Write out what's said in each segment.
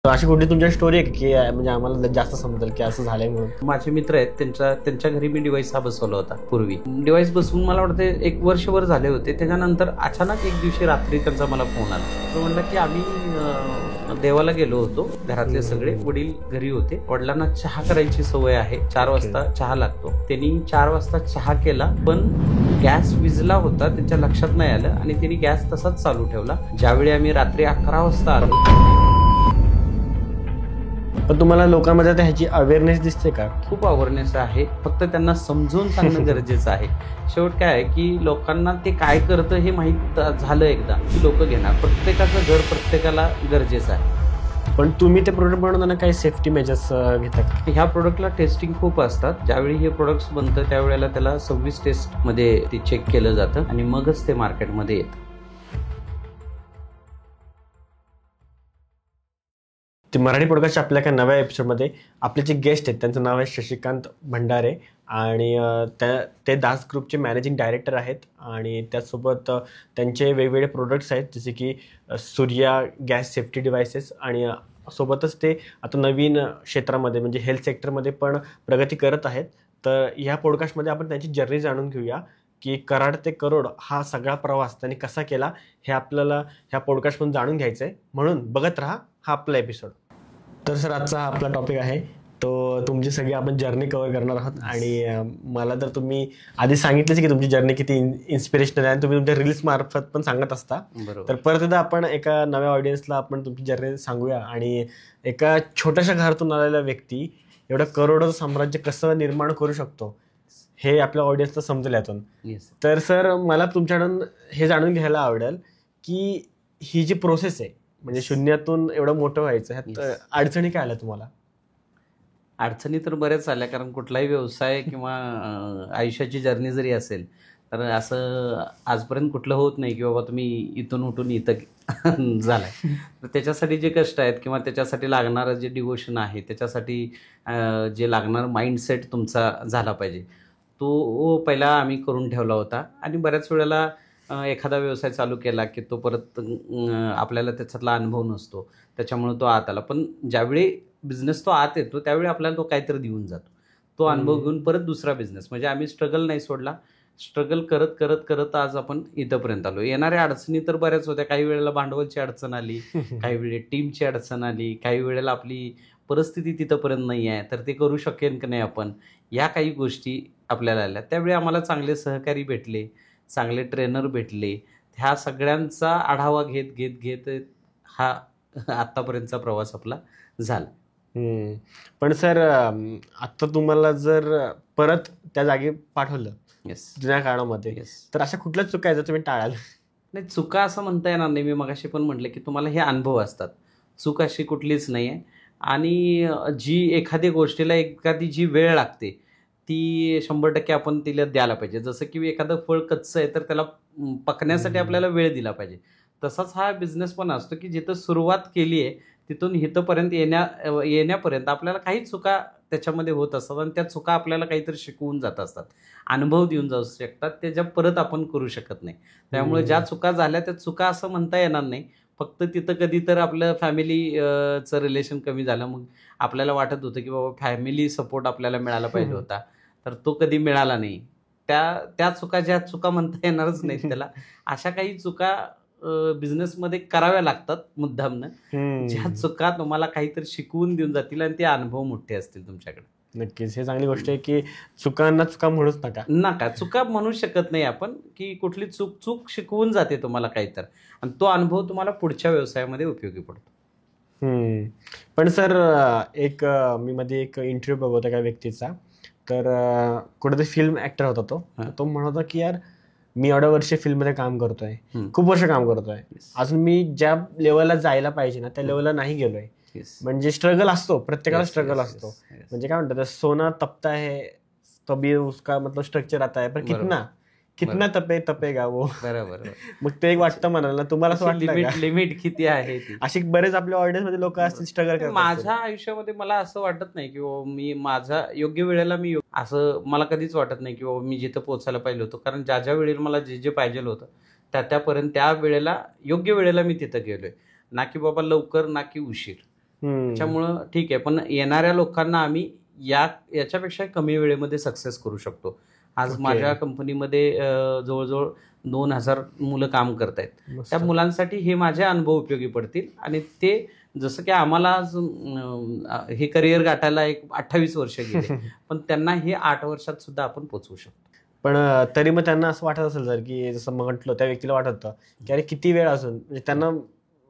अशी कुठली तुमच्या स्टोरी आहे की म्हणजे आम्हाला जास्त समजेल की असं झालंय म्हणून? माझे मित्र आहेत, त्यांच्या घरी मी डिव्हाइस हा बसवला होता पूर्वी. डिव्हाइस बसवून मला वाटते 1 वर्षभर झाले होते. त्याच्यानंतर अचानक एक दिवशी रात्री त्यांचा मला फोन आला. तो म्हणला की आम्ही देवाला गेलो होतो, घरातले सगळे, वडील घरी होते. वडिलांना चहा करायची सवय आहे, 4 वाजता चहा लागतो. त्यांनी 4 वाजता चहा केला, पण गॅस विजला होता, त्यांच्या लक्षात नाही आलं आणि त्यांनी गॅस तसाच चालू ठेवला. ज्यावेळी आम्ही रात्री 11 वाजता आलो. पण तुम्हाला लोकांमध्ये आता ह्याची अवेअरनेस दिसते का? खूप अवेअरनेस आहे, फक्त त्यांना समजून सांगणं गरजेचं आहे. शेवट काय आहे की लोकांना ते काय करतं हे माहीत झालं एकदा की लोक घेणार. प्रत्येकाचं घर प्रत्येकाला गरजेचं आहे. पण तुम्ही ते प्रोडक्ट बनवताना काही सेफ्टी मेजर्स घेतात? ह्या प्रोडक्टला टेस्टिंग खूप असतात. ज्यावेळी हे प्रोडक्ट्स बनतं त्यावेळेला त्याला 26 टेस्टमध्ये ते चेक केलं जातं आणि मगच ते मार्केटमध्ये येतं. ते मराठी पॉडकास्टच्या आपल्या एका नव्या एपिसोडमध्ये आपले जे गेस्ट आहेत त्यांचं नाव आहे शशिकांत भंडारे आणि ते दास ग्रुपचे मॅनेजिंग डायरेक्टर आहेत आणि त्याचसोबत त्यांचे वेगवेगळे प्रोडक्ट्स आहेत जसे की सूर्या गॅस सेफ्टी डिव्हायसेस आणि सोबतच ते आता नवीन क्षेत्रामध्ये म्हणजे हेल्थ सेक्टरमध्ये पण प्रगती करत आहेत. तर ह्या पॉडकास्टमध्ये आपण त्यांची जर्नी जाणून घेऊया की कराड ते करोड हा सगळा प्रवास त्यांनी कसा केला हे आपल्याला ह्या पॉडकास्टमधून जाणून घ्यायचं आहे. म्हणून बघत राहा हा आपला एपिसोड. तर सर आजचा हा आपला टॉपिक आहे तो तुमची सगळी आपण जर्नी कव्हर करणार आहोत आणि मला तर तुम्ही आधी सांगितलंच की तुमची जर्नी किती इन्स्पिरेशनल आहे आणि तुम्ही तुमच्या रील्स मार्फत पण सांगत असता. तर परत एकदा आपण एका नव्या ऑडियन्सला आपण तुमची जर्नी सांगूया आणि एका छोट्याशा घरातून आलेला व्यक्ती एवढं करोडोचं साम्राज्य कसं निर्माण करू शकतो हे आपल्या ऑडियन्सला समजेल यातून. तर सर मला तुमच्याकडून हे जाणून घ्यायला आवडेल की ही जी प्रोसेस आहे म्हणजे शून्यातून एवढं मोठं व्हायचं ह्यात अडचणी काय आल्या तुम्हाला? अडचणी तर बऱ्याच आल्या, कारण कुठलाही व्यवसाय किंवा आयुष्याची जर्नी जरी असेल तर असं आजपर्यंत कुठलं होत नाही की बाबा तुम्ही इथून उठून इथं झालाय. तर त्याच्यासाठी जे कष्ट आहेत किंवा त्याच्यासाठी लागणारं जे डिवोशन आहे, त्याच्यासाठी जे लागणारं माइंडसेट तुमचा झाला पाहिजे, तो पहिला आम्ही करून ठेवला होता. आणि बऱ्याच वेळेला एखादा व्यवसाय चालू केला की तो परत आपल्याला त्याच्यातला अनुभव नसतो, त्याच्यामुळे तो आत आला. पण ज्यावेळी बिझनेस तो आत येतो त्यावेळी आपल्याला तो काहीतरी देऊन जातो. तो अनुभव घेऊन परत दुसरा बिझनेस, म्हणजे आम्ही स्ट्रगल नाही सोडला. स्ट्रगल करत करत करत आज आपण इथंपर्यंत आलो. येणाऱ्या अडचणी तर बऱ्याच होत्या. काही वेळेला भांडवलची अडचण आली, काही वेळेला टीमची अडचण आली, काही वेळेला आपली परिस्थिती तिथंपर्यंत नाही आहे तर ते करू शकेन की नाही आपण, या काही गोष्टी आपल्याला आल्या. त्यावेळी आम्हाला चांगले सहकारी भेटले, चांगले ट्रेनर भेटले. ह्या सगळ्यांचा आढावा घेत घेत घेत हा आत्तापर्यंतचा प्रवास आपला झाला. पण सर आता तुम्हाला जर परत त्या जागी पाठवलं जुन्या काळामध्ये तर अशा कुठल्याच चुका आहेत तुम्ही टाळाल? नाही, चुका असं म्हणता येणार नाही. मी मगाशी पण म्हटलं की तुम्हाला हे अनुभव असतात, चूक अशी कुठलीच नाही आहे. आणि जी एखाद्या गोष्टीला एखादी जी वेळ लागते ती 100% आपण तिला द्यायला पाहिजे. जसं की एखादं फळ कच्चं आहे तर त्याला पकण्यासाठी आपल्याला वेळ दिला पाहिजे. तसाच हा बिझनेस पण असतो की जिथं सुरुवात केली आहे तिथून इथंपर्यंत येण्यापर्यंत आपल्याला काही चुका त्याच्यामध्ये होत असतात आणि त्या चुका आपल्याला काहीतरी शिकवून जात असतात, अनुभव देऊन जाऊ शकतात, त्याच्या परत आपण करू शकत नाही. त्यामुळे ज्या चुका झाल्या त्या चुका असं म्हणता येणार नाही. फक्त तिथं कधी तर आपलं फॅमिलीचं रिलेशन कमी झालं, मग आपल्याला वाटत होतं की बाबा फॅमिली सपोर्ट आपल्याला मिळाला पाहिजे होता, तर तो कधी मिळाला नाही. त्या चुका, ज्या चुका म्हणता येणारच नाहीत त्याला, अशा काही चुका बिझनेसमध्ये कराव्या लागतात मुद्दामनं, ज्या चुका तुम्हाला काहीतरी शिकवून देऊन जातील आणि ते अनुभव मोठे असतील तुमच्याकडे. नक्कीच हे चांगली गोष्ट आहे की चुकांना चुका म्हणूच नका. चुका म्हणू शकत नाही आपण, की कुठली चूक शिकवून जाते तुम्हाला काहीतरी आणि तो अनुभव तुम्हाला पुढच्या व्यवसायामध्ये उपयोगी पडतो. पण सर एक मी मध्ये एक इंटरव्ह्यू बघवता एका व्यक्तीचा, तर कुठेतरी फिल्म ऍक्टर होता तो म्हणत होता की यार मी एवढ्या वर्ष फिल्ममध्ये काम करतोय, खूप वर्ष काम करतोय, अजून मी ज्या लेवलला जायला पाहिजे ना त्या लेवलला नाही गेलोय. म्हणजे स्ट्रगल असतो, प्रत्येकाला स्ट्रगल असतो. म्हणजे काय म्हणतात, सोना तपता है तभी उसका मतलब स्ट्रक्चर आता है, पण कितना तपेगा वो. बरोबर. मग ते एक वाटतं म्हणाल ना, तुम्हाला असं वाटतं लिमिट किती आहे? अशी बरेच आपल्या ऑडियन्स मध्ये लोक असतील स्ट्रगल करतात. माझ्या आयुष्यामध्ये मला असं वाटत नाही की मी माझ्या योग्य वेळेला असं मला कधीच वाटत नाही की मी जिथं पोहोचायला पाहिजे होतं. कारण ज्या वेळेला मला जे पाहिजे होतं त्यापर्यंत त्या वेळेला योग्य वेळेला मी तिथं गेलोय. ना की बाबा लवकर, ना की उशीर. त्याच्यामुळं ठीक आहे, पण येणाऱ्या लोकांना आम्ही याच्यापेक्षा कमी वेळेमध्ये सक्सेस करू शकतो. आज Okay. माझ्या कंपनीमध्ये जवळजवळ 2,000 मुलं काम करत आहेत. त्या मुलांसाठी हे माझे अनुभव उपयोगी पडतील आणि ते जसं की आम्हाला आज, हे करिअर गाठायला एक 28 वर्ष गेले, पण त्यांना हे 8 वर्षात सुद्धा आपण पोचवू शकतो. पण तरी मग त्यांना असं वाटत असेल सर की जसं म्हटलं त्या व्यक्तीला वाटत होतं की अरे किती वेळ असून, म्हणजे त्यांना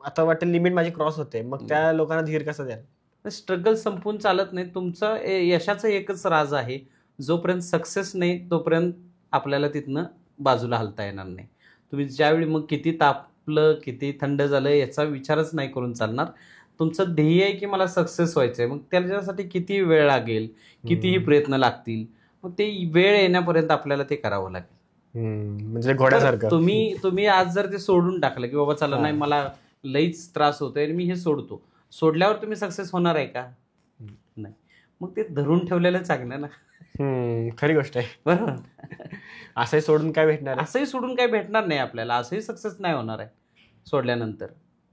आता वाटेल लिमिट माझी क्रॉस होते, मग त्या लोकांना धीर कसा द्याल? स्ट्रगल संपून चालत नाही. तुमचं यशाचं एकच राज आहे, जोपर्यंत सक्सेस नाही तोपर्यंत आपल्याला तिथनं बाजूला हलता येणार नाही. तुम्ही ज्यावेळी मग किती तापलं किती थंड झालं याचा विचारच नाही करून चालणार. तुमचं ध्येय आहे की मला सक्सेस व्हायचं आहे, मग त्याच्यासाठी किती वेळ लागेल, कितीही प्रयत्न लागतील, मग ते वेळ येण्यापर्यंत आपल्याला ते करावं लागेल. म्हणजे घोड्यासारखं. तुम्ही आज जर ते सोडून टाकलं की बाबा चला नाही मला लईच त्रास होतोय आणि मी हे सोडतो, सोडल्यावर तुम्ही सक्सेस होणार आहे का? नाही. मग ते धरून ठेवलेलं चांगलं ना. खरी गोष्ट आहे. बरोबर. असंही सोडून काय भेटणार आहे? असंही सोडून काही भेटणार नाही आपल्याला, असंही सक्सेस नाही होणार आहे सोडल्यानंतर.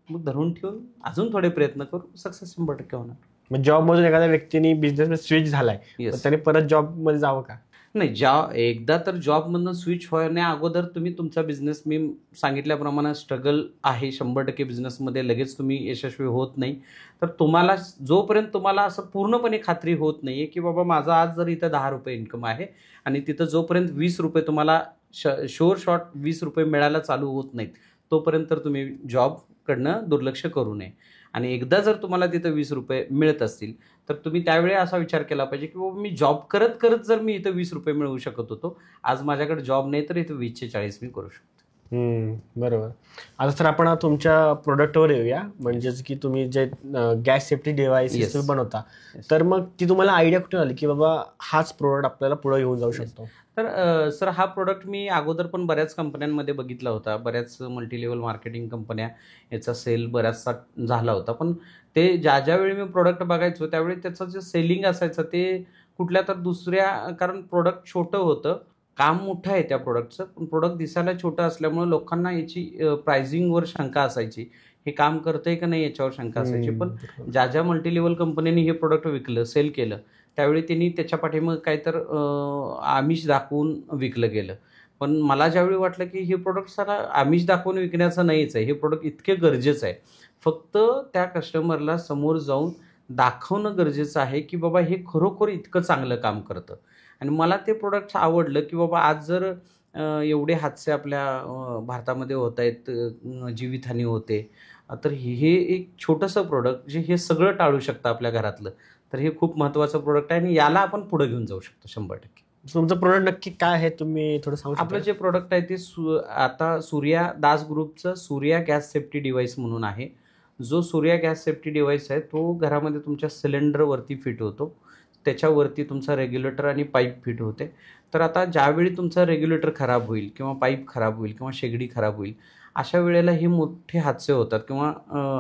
मग धरून ठेवून अजून थोडे प्रयत्न करू, सक्सेस 100% होणार. मग जॉब मधून एखाद्या व्यक्तीने बिझनेस स्विच झालाय, Yes. तर त्याने परत जॉब मध्ये जावं का? नाही, एकदा तर जॉबमधनं स्विच होण्या अगोदर तुम्ही तुमचा बिझनेस, मी सांगितल्याप्रमाणे स्ट्रगल आहे 100% बिझनेसमध्ये, लगेच तुम्ही यशस्वी होत नाही. तर तुम्हाला जोपर्यंत तुम्हाला असं पूर्णपणे खात्री होत नाहीये की बाबा माझा आज जर इथं 10 रुपये इन्कम आहे आणि तिथं जोपर्यंत 20 रुपये तुम्हाला शोर शॉर्ट 20 रुपये मिळायला चालू होत नाहीत, तोपर्यंत तर तुम्ही जॉबकडनं दुर्लक्ष करू नये. आणि एकदा जर तुम्हाला तिथं 20 रुपये मिळत असतील तर तुम्ही त्यावेळी असा विचार केला पाहिजे की बाबा मी जॉब करत करत जर मी इथं 20 रुपये मिळवू शकत होतो, आज माझ्याकडे जॉब नाही तर इथं 20 चे 40 मी करू शकतो. बरोबर. आता सर आपण तुमच्या प्रोडक्टवर येऊया, म्हणजेच की तुम्ही जे गॅस सेफ्टी डिव्हाइसेस Yes. बनवता, तर मग ती तुम्हाला आयडिया कुठून आली की बाबा हाच प्रोडक्ट आपल्याला पुढे घेऊन जाऊ शकतो? तर सर हा प्रोडक्ट मी अगोदर पण बऱ्याच कंपन्यांमध्ये बघितला होता, बऱ्याच मल्टीलेवल मार्केटिंग कंपन्या, याचा सेल बऱ्याचसा झाला होता. पण ते ज्यावेळी मी प्रोडक्ट बघायचो त्यावेळी त्याचं जे सेलिंग असायचं ते कुठल्या तर दुसऱ्या, कारण प्रोडक्ट छोटं होतं, काम मोठं आहे त्या प्रोडक्टचं, पण प्रोडक्ट दिसायला छोटं असल्यामुळे लोकांना याची प्राइसिंगवर शंका असायची, हे काम करतंय का नाही याच्यावर शंका असायची. पण ज्या मल्टीलेवल कंपन्यांनी हे प्रोडक्ट विकलं, सेल केलं, त्यावेळी त्यांनी त्याच्या पाठीमागं काय तर आमिष दाखवून विकलं गेलं. पण मला ज्यावेळी वाटलं की हे प्रोडक्ट साला आमिष दाखवून विकण्याचं नाहीच आहे, हे प्रोडक्ट इतके गरजेचं आहे, फक्त त्या कस्टमरला समोर जाऊन दाखवणं गरजेचं आहे की बाबा हे खरोखर इतकं चांगलं काम करतं. आणि मला ते प्रोडक्ट आवडलं की बाबा आज जर एवढे हादसे आपल्या भारतामध्ये होत आहेत, जीवितहानी होते, तर हे एक छोटंसं प्रोडक्ट जे हे सगळं टाळू शकतं आपल्या घरातलं, तर हे खूप महत्त्वाचं प्रोडक्ट आहे आणि याला आपण पुढे घेऊन जाऊ शकतो 100%. तुमचं प्रोडक्ट नक्की काय आहे तुम्ही थोडं सांगू शकता? आपलं जे प्रोडक्ट आहे ते आता सूर्या दास ग्रुपचं सूर्या गॅस सेफ्टी डिव्हाइस म्हणून आहे. जो सूर्या गॅस सेफ्टी डिव्हाइस आहे तो घरामध्ये तुमच्या सिलेंडरवरती फिट होतो, त्याच्यावरती तुमचा रेग्युलेटर आणि पाईप फिट होते. तर आता ज्यावेळी तुमचा रेग्युलेटर खराब होईल किंवा पाईप खराब होईल किंवा शेगडी खराब होईल, अशा वेळेला हे मोठे हादसे होतात किंवा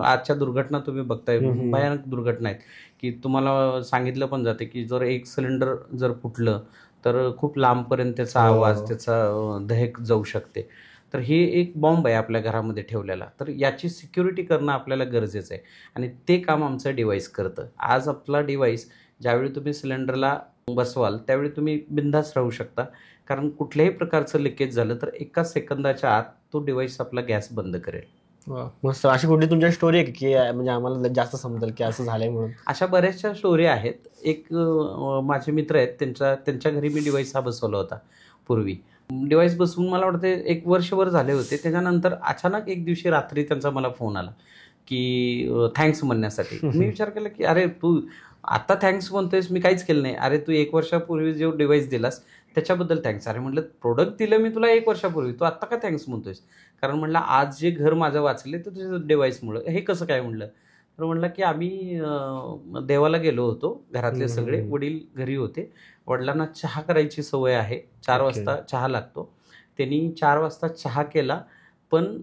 आजच्या दुर्घटना तुम्ही बघताय, भयानक दुर्घटना आहेत की तुम्हाला सांगितलं पण जाते की जर एक सिलेंडर जर फुटलं तर खूप लांबपर्यंत त्याचा आवाज, त्याचा दहेक जाऊ शकते. तर हे एक बॉम्ब आहे आपल्या घरामध्ये ठेवलेला, तर याची सिक्युरिटी करणं आपल्याला गरजेचं आहे आणि ते काम आमचं डिव्हाइस करतं. आज आपला डिव्हाइस ज्यावेळी तुम्ही सिलेंडरला बसवाल त्यावेळी तुम्ही बिंदास राहू शकता, कारण कुठल्याही प्रकारचं लिकेज झालं तर 1 सेकंदाच्या आत तो डिव्हाइस आपला गॅस बंद करेल. मस्त. अशी कुठली तुमच्या स्टोरी आहे की म्हणजे आम्हाला जास्त समजेल की असं झालंय म्हणून? अशा बऱ्याचशा स्टोरी आहेत. एक माझे मित्र आहेत, त्यांच्या घरी मी डिव्हाइस हा बसवला होता पूर्वी. डिव्हाइस बसवून मला वाटते 1 वर्षभर झाले होते. त्याच्यानंतर अचानक एक दिवशी रात्री त्यांचा मला फोन आला की थँक्स म्हणण्यासाठी. मी विचार केला की अरे तू आता थँक्स म्हणतोयस, मी काहीच केलं नाही. अरे तू 1 वर्षापूर्वी जो डिव्हाइस दिलास त्याच्याबद्दल थँक्स. अरे म्हटलं प्रोडक्ट दिलं मी तुला 1 वर्षापूर्वी, तू आत्ता का थँक्स म्हणतोयस? कारण म्हटलं आज जे घर माझं वाचले तर तुझ्या डिव्हाइसमुळं. हे कसं काय म्हटलं? तर म्हटलं की आम्ही देवाला गेलो होतो, घरातले सगळे वडील घरी होते. वडिलांना चहा करायची सवय आहे, 4 वाजता चहा लागतो. त्यांनी 4 वाजता चहा केला, पण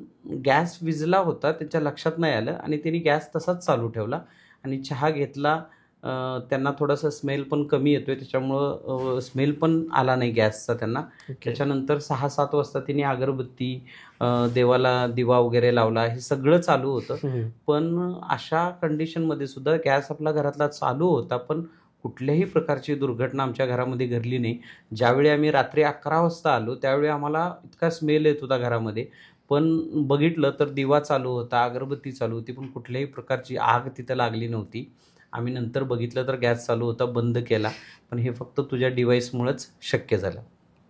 गॅस विझला होता, त्याच्या लक्षात नाही आलं आणि त्यांनी गॅस तसाच चालू ठेवला आणि चहा घेतला. त्यांना थोडासा स्मेल पण कमी येतोय, त्याच्यामुळं स्मेल पण आला नाही गॅसचा त्यांना. त्याच्यानंतर 6-7 वाजता तिने अगरबत्ती, देवाला दिवा वगैरे लावला, हे सगळं चालू होतं. पण अशा कंडिशनमध्ये सुद्धा गॅस आपला घरातला चालू होता, पण कुठल्याही प्रकारची दुर्घटना आमच्या घरामध्ये घडली नाही. ज्यावेळी आम्ही रात्री 11 वाजता आलो त्यावेळी आम्हाला इतका स्मेल येत होता घरामध्ये, पण बघितलं तर दिवा चालू होता, अगरबत्ती चालू होती, पण कुठल्याही प्रकारची आग तिथं लागली नव्हती. आम्ही नंतर बघितलं तर गॅस चालू होता, बंद केला, पण हे फक्त तुझ्या डिव्हाइसमुळेच शक्य झालं.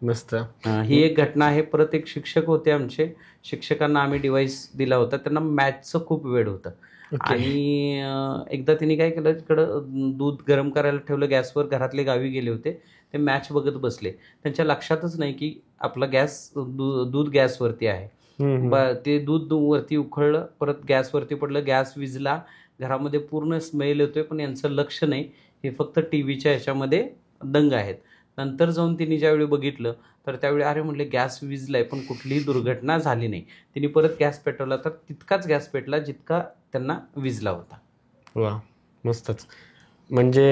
मस्त. ही एक घटना आहे. परत एक शिक्षक होते आमचे, शिक्षकांना आम्ही डिव्हाइस दिला होता, त्यांना मॅथचं खूप वेड होतं. आणि एकदा त्यांनी काय केलं, तिकडं दूध गरम करायला ठेवलं गॅसवर, घरातले गावी गेले होते, ते मॅच बघत बसले. त्यांच्या लक्षातच नाही की आपला गॅस दूध गॅसवरती आहे. ते दूध वरती उकळलं, परत गॅसवरती पडलं, गॅस विझला, घरामध्ये पूर्ण स्मेल येतोय, पण यांचं लक्ष नाही, हे फक्त टी व्हीच्या ह्याच्यामध्ये दंग आहेत. नंतर जाऊन तिने ज्यावेळी बघितलं तर त्यावेळी अरे म्हटले गॅस विझलाय, पण कुठलीही दुर्घटना झाली नाही. तिने परत गॅस पेटवला तर तितकाच गॅस पेटला जितका त्यांना विझला होता. वा, मस्तच. म्हणजे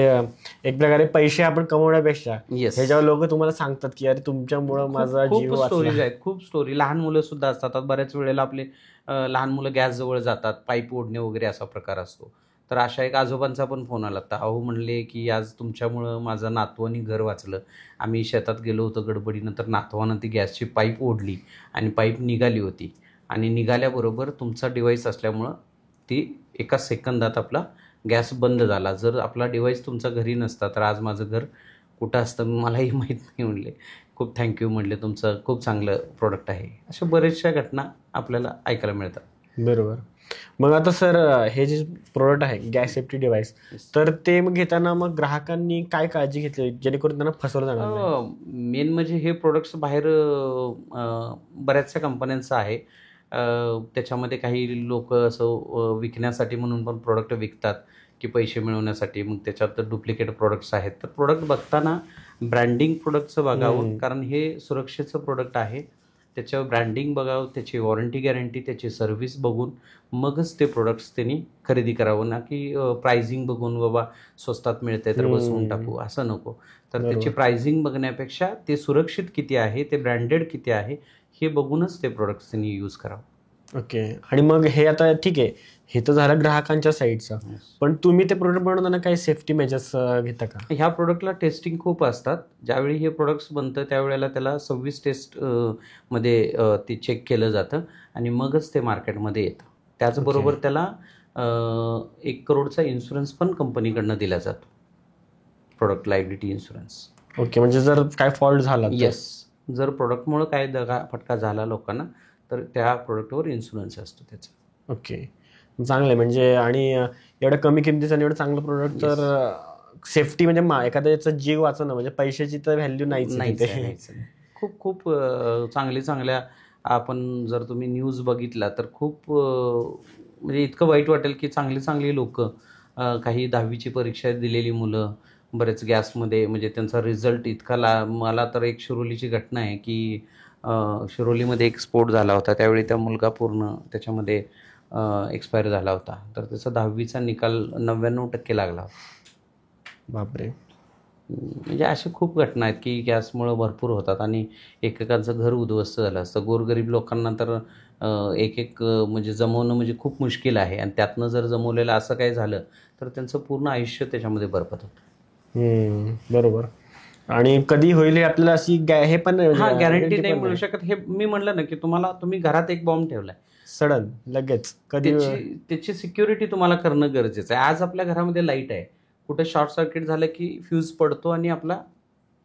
एक प्रकारे पैसे आपण कमवण्यापेक्षा ह्याच्यावर लोक तुम्हाला सांगतात की अरे तुमच्यामुळं माझा जीव खूप स्टोरीज वाचला. आहेत, खूप स्टोरी. लहान मुलं सुद्धा असतात. बऱ्याच वेळेला आपले लहान मुलं गॅस जवळ जातात, पाईप ओढणे वगैरे असा प्रकार असतो. तर अशा एक आजोबांचा पण फोन आला होता. अहो म्हणले की आज तुमच्यामुळं माझं नातवानी घर वाचलं. आम्ही शेतात गेलो होतो गडबडीनं, तर नातवानं ती गॅसची पाईप ओढली आणि पाईप निघाली होती, आणि निघाल्याबरोबर तुमचा डिव्हाइस असल्यामुळं ती एका सेकंदात आपला गॅस बंद झाला. जर आपला डिव्हाइस तुमचा घरी नसता तर आज माझं घर कुठं असतं मलाही माहीत नाही म्हणले. खूप थँक्यू म्हणले, तुमचं खूप चांगलं प्रोडक्ट आहे. अशा बऱ्याचशा घटना आपल्याला ऐकायला मिळतात. बरोबर. मग आता सर, हे जे प्रोडक्ट आहे गॅस सेफ्टी डिव्हाइस, तर ते मग घेताना मग ग्राहकांनी काय काळजी घेतली जेणेकरून त्यांना फसवलं जाणार नाही? मेन म्हणजे हे प्रोडक्ट्स बाहेर बऱ्याचशा कंपन्यांचं आहे. त्याच्यामध्ये काही लोक असं विकण्यासाठी म्हणून पण प्रोडक्ट विकतात की पैसे मिळवण्यासाठी. मग त्याच्यात डुप्लिकेट प्रोडक्ट्स आहेत. तर प्रोडक्ट बघताना ब्रँडिंग प्रोडक्टचं बघावं, कारण हे सुरक्षेचं प्रोडक्ट आहे. त्याच्यावर ब्रँडिंग बघावं, त्याची वॉरंटी गॅरंटी, त्याची सर्व्हिस बघून मगच ते प्रोडक्ट्स त्यांनी खरेदी करावं, ना की प्राइसिंग बघून बाबा स्वस्तात मिळतंय तर बसवून टाकू, असं नको. तर त्याची प्राइसिंग बघण्यापेक्षा ते सुरक्षित किती आहे, ते ब्रँडेड किती आहे, हे बघूनच ते प्रोडक्ट्स त्यांनी यूज करावं. ओके. आणि मग हे आता ठीक आहे, हे तर झालं ग्राहकांच्या साईडचं, पण तुम्ही ते प्रोडक्ट बनवताना काही सेफ्टी मेजर्स घेता का? ह्या प्रोडक्टला टेस्टिंग खूप असतात. ज्यावेळी हे प्रोडक्ट्स बनतं त्यावेळेला त्याला 26 टेस्ट मध्ये ते चेक केलं जातं आणि मगच ते मार्केटमध्ये येतं. त्याचबरोबर त्याला 1 करोडचा इन्शुरन्स पण कंपनीकडनं दिला जातो, प्रोडक्ट लायबिलिटी इन्शुरन्स. ओके. म्हणजे जर काय फॉल्ट झाला, येस, जर प्रोडक्टमुळे काय फटका झाला लोकांना तर त्या प्रोडक्टवर इन्शुरन्स असतो त्याचा. ओके, चांगलं आहे. म्हणजे आणि एवढं कमी किमतीचं आणि एवढं चांगलं प्रोडक्ट, तर सेफ्टी म्हणजे एखाद्याचा जीव वाचवणं म्हणजे पैशाची तर व्हॅल्यू नाहीच. खूप खूप चांगल्या आपण जर तुम्ही न्यूज बघितला तर खूप म्हणजे इतकं वाईट वाटेल की चांगली लोक, काही 10वीची परीक्षा दिलेली मुलं बरेच गॅसमध्ये, म्हणजे त्यांचा रिझल्ट इतका मला तर एक शिरोलीची घटना आहे की शिरोलीमध्ये एक स्फोट झाला होता. त्यावेळी त्या मुलगा पूर्ण त्याच्यामध्ये एक्सपायर झाला होता. तर त्याचा 10वीचा निकाल 99% लागला होता. बापरे. म्हणजे अशा खूप घटना आहेत की गॅसमुळं भरपूर होतात आणि एकेकाचं घर उद्ध्वस्त झालं असतं. गोरगरीब लोकांना तर एक म्हणजे जमवणं म्हणजे खूप मुश्किल आहे, आणि त्यातनं जर जमवलेलं असं काही झालं तर त्यांचं पूर्ण आयुष्य त्याच्यामध्ये बरबाद होतं. बरोबर. आणि कधी होईल हे आपल्याला अशी हे पण गॅरंटी नाही मिळू शकत. हे मी म्हणलं ना की तुम्ही घरात एक बॉम्ब ठेवलाय, सडन लगेच कधी त्याची सिक्युरिटी तुम्हाला करणं गरजेचं आहे. आज आपल्या घरामध्ये लाईट आहे, कुठे शॉर्ट सर्किट झालं की फ्यूज पडतो आणि आपला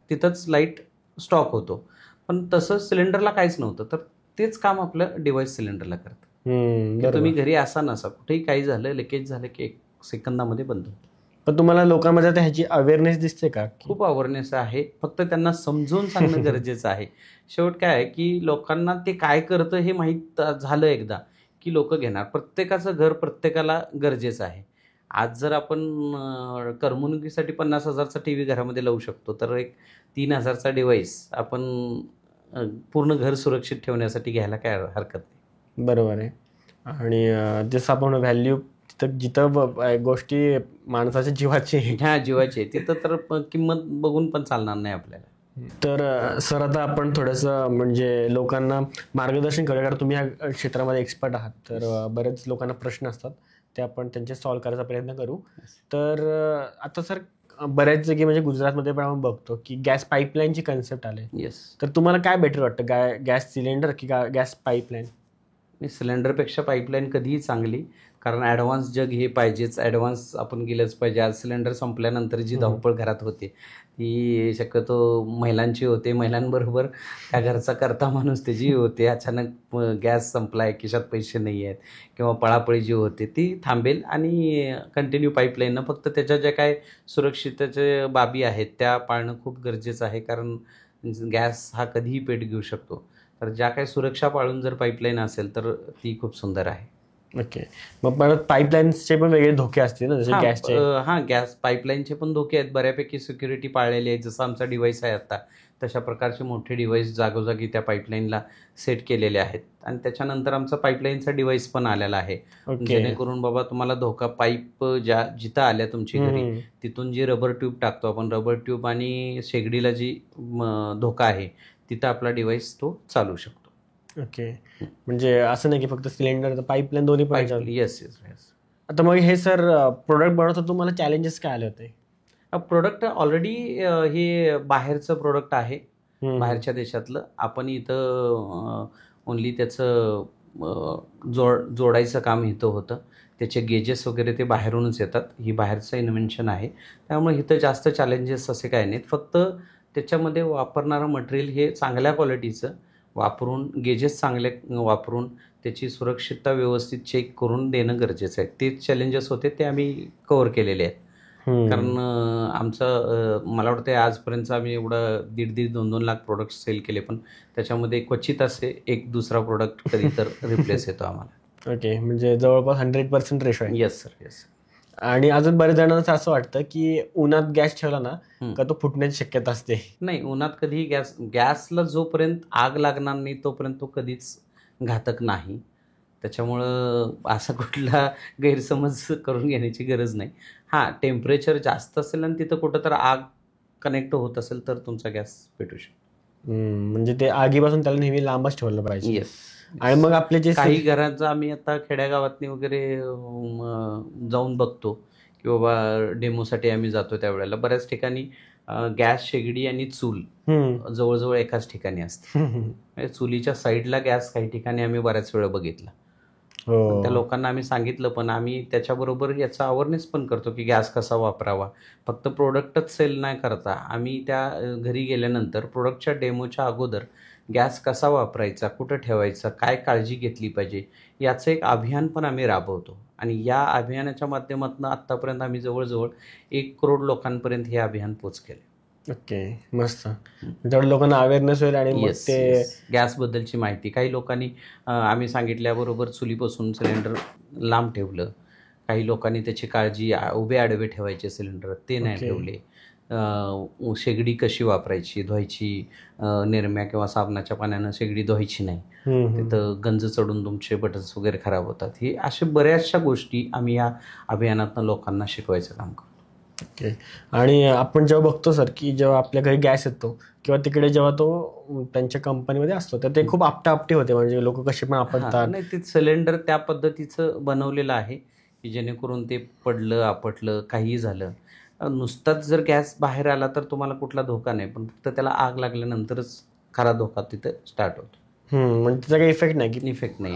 तिथंच लाईट स्टॉप होतो. पण तसं सिलेंडरला काहीच नव्हतं, तर तेच काम आपलं डिव्हाइस सिलेंडरला करतं. तुम्ही घरी असा नसा, कुठेही काही झालं, लिकेज झालं की 1 सेकंदामध्ये बंद होतं. पण तुम्हाला लोकांमध्ये आता ह्याची अवेअरनेस दिसते का? खूप अवेअरनेस आहे, फक्त त्यांना समजून सांगणं गरजेचं आहे. शेवट काय आहे की लोकांना ते काय करतं हे माहीत झालं एकदा की लोक घेणार. प्रत्येकाचं घर प्रत्येकाला गरजेचं आहे. आज जर आपण करमणुकीसाठी 50,000चा TV घरामध्ये लावू शकतो, तर एक 3,000चा डिव्हाइस आपण पूर्ण घर सुरक्षित ठेवण्यासाठी घ्यायला काय हरकत नाही. बरोबर आहे. आणि जसं आपण व्हॅल्यू तर जिथं गोष्टी माणसाच्या जीवाची ह्या जीवाची आहे तिथं तर किंमत बघून पण चालणार नाही आपल्याला. तर सर आता आपण थोडंसं म्हणजे लोकांना मार्गदर्शन करूया, कारण तुम्ही या क्षेत्रामध्ये एक्सपर्ट आहात. तर बरेच लोकांना प्रश्न असतात, ते आपण त्यांचे सॉल्व्ह करायचा प्रयत्न करू. तर आता सर बऱ्याच जागी म्हणजे गुजरातमध्ये पण आपण बघतो की गॅस पाईपलाईनची कन्सेप्ट आले. येस. तर तुम्हाला काय बेटर वाटतं, गॅस सिलेंडर की गॅस पाईपलाईन? सिलेंडरपेक्षा पाईपलाईन कधीही चांगली, कारण ॲडव्हान्स जग हे पाहिजेच, ॲडव्हान्स आपण गेलंच पाहिजे. आज सिलेंडर संपल्यानंतर जी धावपळ घरात होते ती शक्यतो महिलांची होते. महिलांबरोबर त्या घरचा करता माणूस त्याची होते. अचानक गॅस संपला आहे, खिशात पैसे नाही आहेत किंवा पळापळी जी होते ती थांबेल आणि कंटिन्यू पाईपलाईननं फक्त त्याच्या ज्या काय सुरक्षिततेच्या बाबी आहेत त्या पाळणं खूप गरजेचं आहे, कारण गॅस हा कधीही पेट घेऊ शकतो. तर ज्या काही सुरक्षा पाळून जर पाईपलाईन असेल तर ती खूप सुंदर आहे. ओके. मग परत पाईपलाईन्सचे पण वेगळे धोके असतील ना, जसे गॅसचे? गॅस पाईपलाईनचे पण धोके आहेत. बऱ्यापैकी सिक्युरिटी पाळलेली आहे. जसं आमचा डिव्हाइस आहे आता, तशा प्रकारचे मोठे डिव्हाइस जागोजागी त्या पाईपलाईनला सेट केलेले आहेत. आणि त्याच्यानंतर आमचा पाईपलाईनचा डिव्हाइस पण आलेला आहे, जेणेकरून बाबा तुम्हाला धोका पाईप जिथं आल्या तुमची घरी तिथून जी रबर ट्यूब टाकतो आपण, रबर ट्यूब आणि शेगडीला जी धोका आहे तिथं आपला डिव्हाइस तो चालू शकतो. ओके. म्हणजे असं नाही की फक्त सिलेंडर, पाईपलाईन दोन्ही पण? Yes yes yes. आता मग हे सर प्रोडक्ट बनवता तुम्हाला चॅलेंजेस काय आले होते? प्रोडक्ट ऑलरेडी हे बाहेरचं प्रोडक्ट आहे, बाहेरच्या देशातलं. आपण इथं ओन्ली त्याचं जोडायचं काम इथं होतं. त्याचे गेजेस वगैरे ते बाहेरूनच येतात. ही बाहेरचं इन्व्हेन्शन आहे, त्यामुळे इथं जास्त चॅलेंजेस असे काय नाहीत. फक्त त्याच्यामध्ये वापरणारं मटेरियल हे चांगल्या क्वालिटीचं वापरून, गेजेस चांगले वापरून त्याची सुरक्षितता व्यवस्थित चेक करून देणं गरजेचं आहे. ते चॅलेंजेस होते ते आम्ही कव्हर केलेले आहेत. कारण आमचं मला वाटतं आजपर्यंत आम्ही एवढं 1.5-2 लाख प्रोडक्ट सेल केले, पण त्याच्यामध्ये क्वचित असे एक दुसरा प्रोडक्ट कधी तर रिप्लेस येतो आम्हाला. ओके. म्हणजे जवळपास 100% रेशो आहे. Yes sir, yes. आणि अजून बरेच जणांना असं वाटतं की उन्हात गॅस ठेवला ना का तो फुटण्याची शक्यता असते. नाही, उन्हात कधीही गॅसला जोपर्यंत आग लागणार नाही तोपर्यंत तो कधीच घातक नाही. त्याच्यामुळं असा कुठला गैरसमज करून घेण्याची गरज नाही. हां, टेम्परेचर जास्त असेल आणि तिथं कुठं तर आग कनेक्ट होत असेल तर तुमचा गॅस पेटू शकतो. म्हणजे ते आगीपासून त्याला नेहमी लांबच ठेवलं पाहिजे. येस. आणि मग आपले जे काही घरांचं आम्ही आता खेड्यागावातनी वगैरे जाऊन बघतो की बाबा डेमोसाठी आम्ही जातो, त्यावेळेला बऱ्याच ठिकाणी गॅस, शेगडी आणि चूल जवळजवळ एकाच ठिकाणी असते. चुलीच्या साईडला गॅस काही ठिकाणी आम्ही बऱ्याच वेळा बघितला. त्या लोकांना आम्ही सांगितलं, पण आम्ही त्याच्याबरोबर याचा अवेअरनेस पण करतो की गॅस कसा वापरावा. फक्त प्रोडक्टच सेल नाही करता, आम्ही त्या घरी गेल्यानंतर प्रोडक्टच्या डेमोच्या अगोदर गॅस कसा वापरायचा, कुठं ठेवायचा, काय काळजी घेतली पाहिजे, याचं एक अभियान पण आम्ही राबवतो. आणि या अभियानाच्या माध्यमातून आत्तापर्यंत आम्ही जवळजवळ 1 करोड लोकांपर्यंत हे अभियान पोच केले. ओके, मस्त. जेवढं लोकांना अवेअरनेस होईल आणि मग ते गॅसबद्दलची माहिती. काही लोकांनी आम्ही सांगितल्याबरोबर चुलीपासून सिलेंडर लांब ठेवलं. काही लोकांनी त्याची काळजी, उभे आडवे ठेवायचे सिलेंडर ते नाही ठेवले. शेगडी कशी वापरायची, धुवायची, निरम्या किंवा साबणाच्या पाण्यानं शेगडी धुवायची नाही, तिथं गंज चढून तुमचे बटन्स वगैरे खराब होतात. ही अशा बऱ्याचशा गोष्टी आम्ही या अभियानातनं लोकांना शिकवायचं काम करतो. ओके. आणि आपण जेव्हा बघतो सर की जेव्हा आपल्या घरी गॅस येतो किंवा तिकडे जेव्हा तो त्यांच्या कंपनीमध्ये असतो तर ते खूप आपटे होते, म्हणजे लोक कसे पण आपटतात. नाही, ते सिलेंडर त्या पद्धतीचं बनवलेलं आहे की जेणेकरून ते पडलं, आपटलं, काहीही झालं, नुसताच जर गॅस बाहेर आला तर तुम्हाला कुठला धोका नाही, पण फक्त त्याला आग लागल्यानंतरच खरा धोका तिथं स्टार्ट होतो. म्हणजे त्याचा काही इफेक्ट नाही की इफेक्ट नाही.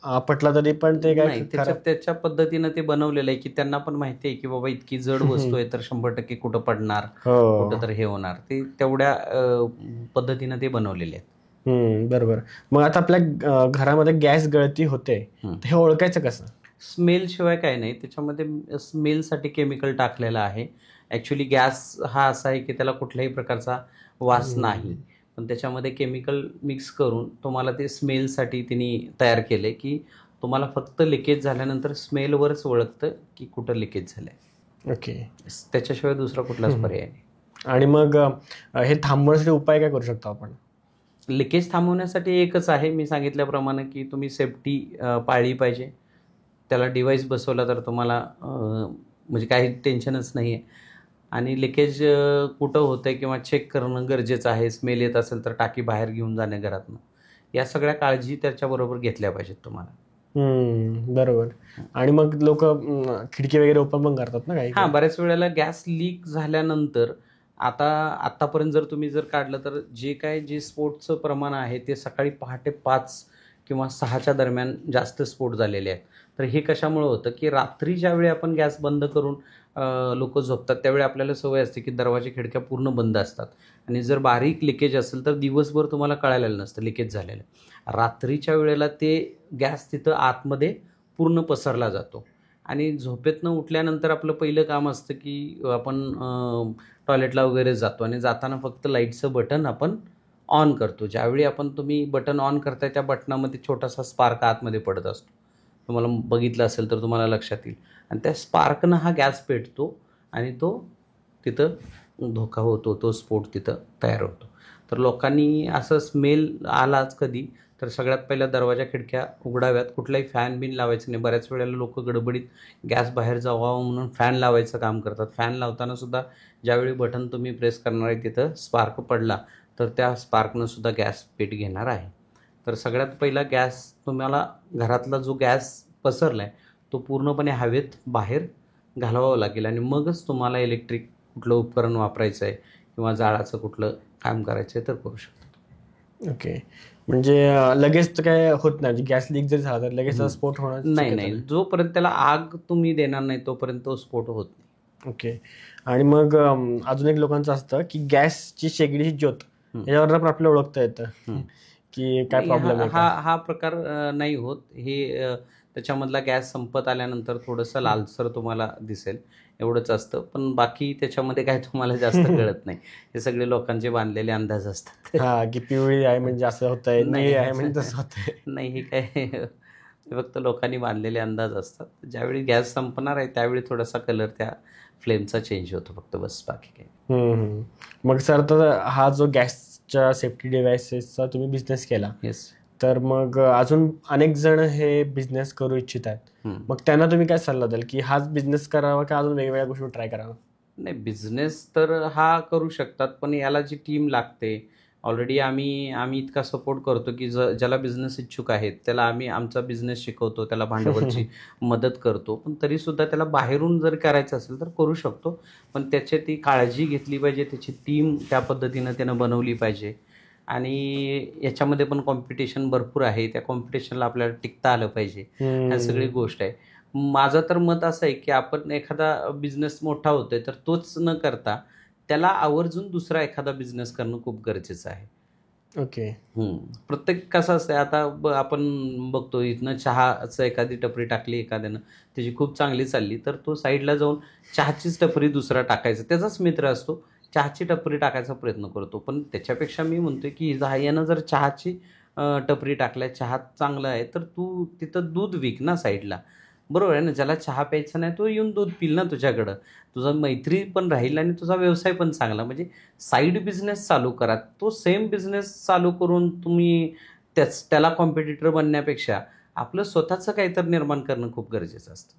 आपटला तरी पण ते काय त्याच्या पद्धतीनं ते बनवलेलं आहे की त्यांना पण माहिती आहे की बाबा इतकी जड वस्तू आहे तर 100% कुठं पडणार, कुठं तर हे होणार, ते तेवढ्या पद्धतीनं ते बनवलेले आहेत. बरोबर. मग आता आपल्या घरामध्ये गॅस गळती होते, हे ओळखायचं कसं? स्मेल शिवाय काय नाही, त्याच्यामध्ये स्मेलसाठी केमिकल टाकलेलं आहे. ॲक्च्युली गॅस हा असा आहे की त्याला कुठल्याही प्रकारचा वास नाही, पण त्याच्यामध्ये केमिकल मिक्स करून तुम्हाला ते स्मेलसाठी तिने तयार केले की तुम्हाला फक्त लिकेज झाल्यानंतर स्मेलवरच ओळखतं की कुठं लिकेज झालं आहे. ओके. त्याच्याशिवाय दुसरा कुठलाच पर्याय नाही. आणि मग हे थांबवण्यासाठी उपाय काय करू शकतो आपण? लिकेज थांबवण्यासाठी एकच आहे, मी सांगितल्याप्रमाणे की तुम्ही सेफ्टी पाळली पाहिजे. त्याला डिव्हाइस बसवला तर तुम्हाला म्हणजे काही टेन्शनच नाही आहे. आणि लिकेज कुठं होतं आहे किंवा चेक करणं गरजेचं आहे. स्मेल येत असेल तर टाकी बाहेर घेऊन जाणे घरातनं. या सगळ्या काळजी त्याच्याबरोबर घेतल्या पाहिजेत तुम्हाला. बरोबर. आणि मग लोक खिडकी वगैरे ओपन पण करतात ना काही हां, बऱ्याच वेळेला गॅस लीक झाल्यानंतर आत्तापर्यंत जर काढलं तर जे स्फोटचं प्रमाण आहे ते सकाळी पहाटे 5 किंवा 6च्या दरम्यान जास्त स्फोट झालेले आहेत. तर हे कशामुळं होतं, की रात्री ज्यावेळी आपण गॅस बंद करून लोकं झोपतात त्यावेळी आपल्याला सवय असते, की दरवाजे खिडक्या पूर्ण बंद असतात आणि जर बारीक लिकेज असेल तर दिवसभर तुम्हाला कळालेलं नसतं लिकेज झालेलं. रात्रीच्या वेळेला ते गॅस तिथं आतमध्ये पूर्ण पसरला जातो आणि झोपेतनं उठल्यानंतर आपलं पहिलं काम असतं, की आपण टॉयलेटला वगैरे जातो आणि जाताना फक्त लाईटचं बटन आपण ऑन करतो. ज्यावेळी तुम्ही बटन ऑन करताय त्या बटनामध्ये छोटासा स्पार्क आतमध्ये पडत असतो. तुम्हाला बघितलं असेल तर तुम्हाला लक्षात येईल आणि त्या स्पार्कनं हा गॅस पेटतो आणि तो तिथं धोका होतो. तो स्फोट तिथं तयार होतो. तर लोकांनी असं स्मेल आलाच कधी तर सगळ्यात पहिला दरवाजा खिडक्या उघडाव्यात. कुठलाही फॅन बिन लावायचं नाही. बऱ्याच वेळेला लोकं गडबडीत गॅस बाहेर जावावं म्हणून फॅन लावायचं काम करतात. फॅन लावताना सुद्धा ज्यावेळी बटन तुम्ही प्रेस करणार आहे तिथं स्पार्क पडला तर त्या स्पार्कनं सुद्धा गॅस पेट घेणार आहे. तर सगळ्यात पहिला गॅस तुम्हाला घरातला जो गॅस पसरला आहे तो पूर्णपणे हवेत बाहेर घालवावा लागेल आणि मगच तुम्हाला इलेक्ट्रिक कुठलं उपकरण वापरायचं आहे किंवा जाळाचं कुठलं काम करायचं आहे तर करू शकतो. ओके. म्हणजे लगेच तर काय होत नाही. गॅस लीक जरी झाला तर लगेच स्फोट होणार नाही. जोपर्यंत त्याला आग तुम्ही देणार नाही तोपर्यंत तो स्फोट होत नाही. ओके. आणि मग अजून एक लोकांचं असतं की गॅसची शेगडीची ज्योत याच्यावर पण आपल्याला ओळखता येतं की काय प्रॉब्लेम आहे. हा प्रकार नाही होत. हे त्याच्यामधला गॅस संपत आल्यानंतर थोडंसं लालसर तुम्हाला दिसेल एवढंच असतं. पण बाकी त्याच्यामध्ये काय तुम्हाला जास्त कळत नाही. हे सगळे लोकांचे बांधलेले अंदाज असतात. हा, की पिवळी आहे म्हणजे असं होतंय, निळी आहे म्हणजे तसं होतंय. नाही, हे काय फक्त लोकांनी बांधलेले अंदाज असतात. ज्यावेळी गॅस संपणार आहे त्यावेळी थोडासा कलर त्या फ्लेमचा चेंज होतो फक्त, बस बाकी काही. मग सर, तर हा जो गॅसच्या सेफ्टी डिव्हाइसेसचा तुम्ही बिझनेस केला, येस. तर मग अजून अनेक जण हे बिझनेस करू इच्छित आहेत. मग त्यांना तुम्ही काय सल्ला द्याल की हाच बिझनेस करावा का अजून वेगवेगळ्या गोष्टी ट्राय करावा? नाही, बिझनेस तर हा करू शकतात पण याला जी टीम लागते, ऑलरेडी आम्ही इतका सपोर्ट करतो की ज्याला बिझनेस इच्छुक आहेत त्याला आम्ही आमचा बिझनेस शिकवतो, त्याला भांडवलची मदत करतो. पण तरीसुद्धा त्याला बाहेरून जर करायचं असेल तर करू शकतो. पण त्याची ती काळजी घेतली पाहिजे, त्याची टीम त्या पद्धतीनं त्यानं बनवली पाहिजे. आणि याच्यामध्ये पण कॉम्पिटिशन भरपूर आहे. त्या कॉम्पिटिशनला आपल्याला टिकता आलं पाहिजे. ह्या सगळी गोष्ट आहे. माझं तर मत असं आहे की आपण एखादा बिझनेस मोठा होतोय तर तोच न करता त्याला आवर्जून दुसरा एखादा बिझनेस करणं खूप गरजेचं आहे. ओके. प्रत्येक कसं असतं आता आपण बघतो इथनं चहाचं एखादी टपरी टाकली एखाद्यानं, त्याची खूप चांगली चालली तर तो साईडला जाऊन चहाचीच टपरी दुसरा टाकायचा. त्याचाच मित्र असतो, चहाची टपरी टाकायचा प्रयत्न करतो. पण त्याच्यापेक्षा मी म्हणतोय की यानं जर चहाची टपरी टाकल्या, चहा चांगला आहे तर तू तिथं दूध विक ना साईडला. बरोबर आहे ना. ज्याला चहा प्यायचा नाही तो येऊन दूध पिल ना तुझ्याकडं. तुझा मैत्री पण राहील आणि तुझा व्यवसाय पण चांगला. म्हणजे साईड बिझनेस चालू करा. तो सेम बिझनेस चालू करून तुम्ही त्याला कॉम्पिटिटर बनण्यापेक्षा आपलं स्वतःचं काहीतरी निर्माण करणं खूप गरजेचं असतं.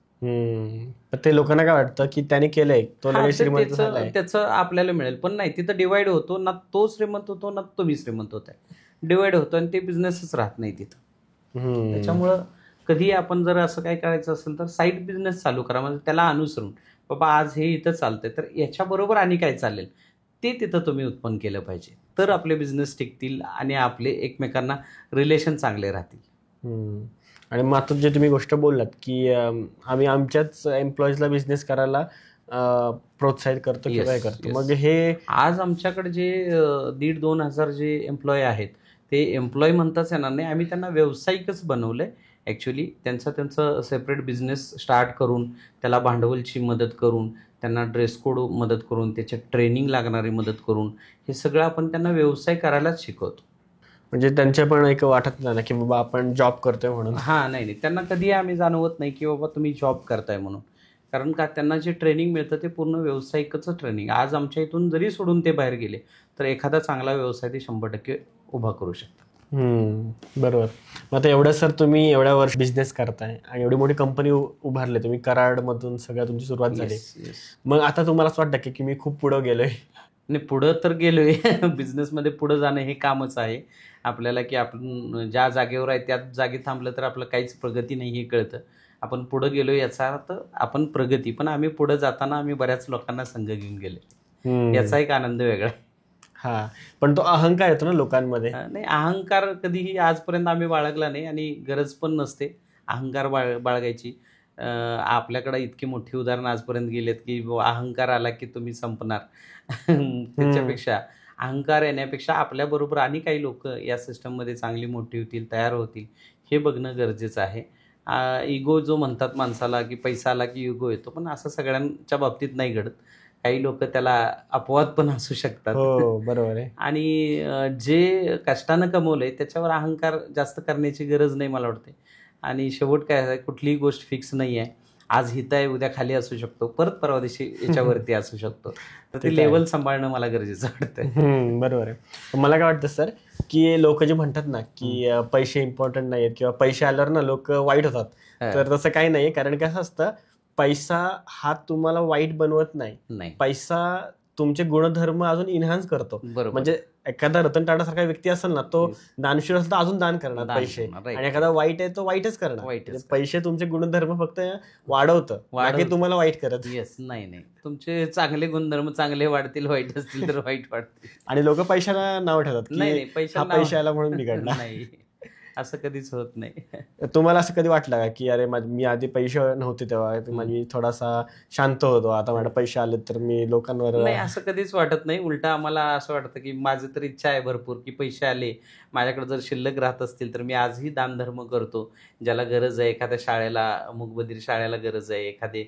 ते लोकांना काय वाटतं की त्याने केलंय, तो लगेच श्रीमंत झालाय. त्याचं आपल्याला मिळेल. पण नाही, तिथं डिवाइड होतो ना. तो श्रीमंत होतो ना तुम्ही श्रीमंत होताय. डिवाइड होतो आणि ते बिझनेसच राहत नाही तिथं. त्याच्यामुळं कधी आपण जर असं काय करायचं असेल तर साईड बिझनेस चालू करा. म्हणजे त्याला अनुसरून बाबा आज हे इथं चालतंय तर याच्याबरोबर आणि काय चालेल ते तिथं तुम्ही उत्पन्न केलं पाहिजे. तर आपले बिझनेस टिकतील आणि आपले एकमेकांना रिलेशन चांगले राहतील. आणि मग आता जे तुम्ही गोष्ट बोललात की आम्ही आमच्याच एम्प्लॉईजला बिझनेस करायला प्रोत्साहित करतो किंवा हे करतो. मग हे आज आमच्याकडे जे 1,500-2,000 जे एम्प्लॉई आहेत ते एम्प्लॉई म्हणताच येणार नाही. आम्ही त्यांना व्यावसायिकच बनवलंय. ॲक्च्युली त्यांचं सेपरेट बिझनेस स्टार्ट करून त्याला भांडवलची मदत करून त्यांना ड्रेस कोड मदत करून त्याच्या ट्रेनिंग लागणारी मदत करून हे सगळं आपण त्यांना व्यवसाय करायलाच शिकवतो. म्हणजे त्यांच्या पण एक वाटत नाही ना की बाबा आपण जॉब करतोय म्हणून. नाही, त्यांना कधी आम्ही जाणवत नाही की बाबा तुम्ही जॉब करताय म्हणून. कारण का त्यांना जे ट्रेनिंग मिळतं ते पूर्ण व्यावसायिकचं ट्रेनिंग. आज आमच्या इथून जरी सोडून ते बाहेर गेले तर एखादा चांगला व्यवसाय ते 100% उभा करू शकतात. बरोबर. मग आता एवढं सर तुम्ही एवढ्या वर्ष बिझनेस करताय आणि एवढी मोठी कंपनी उभारली, तुम्ही कराडमधून सगळ्या तुमची सुरुवात झाली. Yes yes. मग आता तुम्हाला असं वाटतं की मी खूप पुढं गेलोय? नाही, पुढं तर गेलोय. बिझनेसमध्ये पुढं जाणं हे कामच आहे आपल्याला, की आपण ज्या जागेवर आहे त्याच जागी थांबलं तर आपलं काहीच प्रगती नाही हे कळतं. आपण पुढं गेलो याचा अर्थ आपण प्रगती. पण आम्ही पुढं जाताना आम्ही बऱ्याच लोकांना संग घेऊन गेले, याचा एक आनंद वेगळा आहे. हा, पण तो अहंकार येतो ना लोकांमध्ये. नाही, अहंकार कधीही आजपर्यंत आम्ही बाळगला नाही आणि गरज पण नसते अहंकार बाळगायची. आपल्याकडे इतकी मोठी उदाहरणं आजपर्यंत गेलेत की अहंकार आला की तुम्ही संपणार. त्याच्यापेक्षा अहंकार येण्यापेक्षा आपल्याबरोबर आणि काही लोक या सिस्टममध्ये चांगली मोठी होतील, तयार होतील, हे बघणं गरजेचं आहे. इगो जो म्हणतात माणसाला, की पैसा आला की इगो येतो, पण असं सगळ्यांच्या बाबतीत नाही घडत. काही लोक त्याला अपवाद पण असू शकतात. हो, बरोबर आहे. आणि जे कष्टानं कमवलंय त्याच्यावर अहंकार जास्त करण्याची गरज नाही मला वाटते. आणि शेवट काय आहे, कुठलीही गोष्ट फिक्स नाही आहे. आज हित आहे, उद्या खाली असू शकतो, परत परवा दिवशी याच्यावरती असू शकतो. तर ते ते लेवल सांभाळणं मला गरजेचं वाटतं. बरोबर आहे. मला काय वाटतं सर, की लोक जे म्हणतात ना की पैसे इम्पॉर्टंट नाही आहेत किंवा पैसे आल्यावर ना लोक वाईट होतात, तर तसं काही नाही. कारण कसं असतं, पैसा हा तुम्हाला वाईट बनवत नाही. पैसा तुमचे गुणधर्म अजून इन्हान्स करतो. बरोबर. म्हणजे एखादा रतन टाटा सारखा व्यक्ती असेल ना, तो दानशूर असेल तर अजून दान करणार पैसे, आणि एखादा वाईट आहे तो वाईटच करणार. म्हणजे पैसे तुमचे गुणधर्म फक्त वाढवतं, बाकी तुम्हाला वाईट करत. येस. नाही, तुमचे चांगले गुणधर्म चांगले वाढतील, वाईट असतील तर वाईट वाढतील. आणि लोक पैशाला नाव ठेवतात नाही, की हा पैसा आला म्हणून बिघडला. नाही, असं कधीच होत नाही. तुम्हाला असं कधी वाटलं का की अरे मी आधी पैसे नव्हते तेव्हा मी थोडासा शांत होतो, आता माझ्या पैसे आले तर मी लोकांवर? नाही, असं कधीच वाटत नाही. उलटा आम्हाला असं वाटतं की माझी तर इच्छा आहे भरपूर की पैसे आले माझ्याकडे जर शिल्लक राहत असतील तर मी आजही दानधर्म करतो. ज्याला गरज आहे, एखाद्या शाळेला, मूकबधीर शाळेला गरज आहे, एखादे